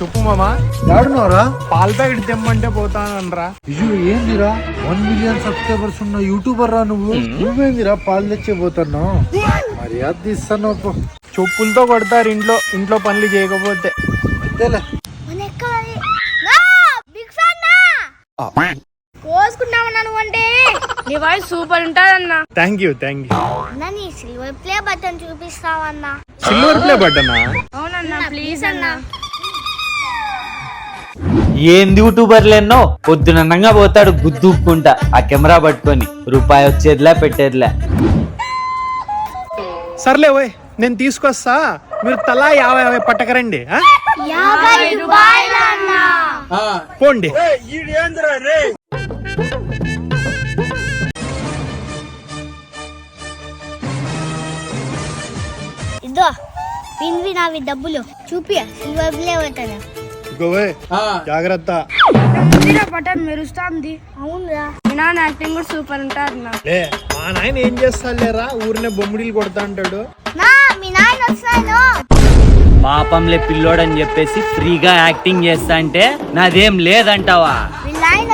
చెప్పు మామా. ఆడున్నారా? Paul packet తెమ్మంటే పోతానరా. అయ్యో ఏందిరా 1 మిలియన్ సబ్స్క్రైబర్స్ ఉన్న యూట్యూబర్ రా నువ్వు. నువ్వేందిరా పాలు తెచ్చే పోతున్నావు? మర్యాద తీస్తాను. చెప్పులతో కొడతారు ఇంట్లో పనులు చేయకపోతే. అంతేలే. కోసుకున్నామన్నా నువ్వంటే నీ వాయిస్ సూపర్ ఉంటాదన్నా. Thank you. నీ సిల్వర్ ప్లే బటన్ చూపిస్తావన్నా? సిల్వర్ ప్లే బటనా? అవునన్నా ప్లీజ్ అన్నా. ఏంది యూట్యూబర్లు ఎన్నో పొద్దునంగా పోతాడు గుద్దుకుంటా ఆ కెమెరా పట్టుకొని. రూపాయి వచ్చేదిలే పెట్టేదిలే. సర్లే ఓయ్, నేను తీసుకొస్తా. మీరు తలా 50 పట్టకరండి. 50 రూపాయలు అన్నా. పోండి. ఇదో పిన్వి నావి డబ్బులు చూపి సిల్వర్ ప్లే బటన్. జాగ్రత్త. బటన్ మెరుస్తుంది. అవునురా నా యాక్టింగ్ కూడా సూపర్ ఉంటారు. మా నాయన ఏం చేస్తాలేరా, ఊరినే బొమ్మిడిలు కొడతా అంటాడు. మీ నాయన వస్తాను. పాపంలే పిల్లోడని చెప్పేసి ఫ్రీగా యాక్టింగ్ చేస్తా అంటే నాదేం లేదంటావా? మీ నాయన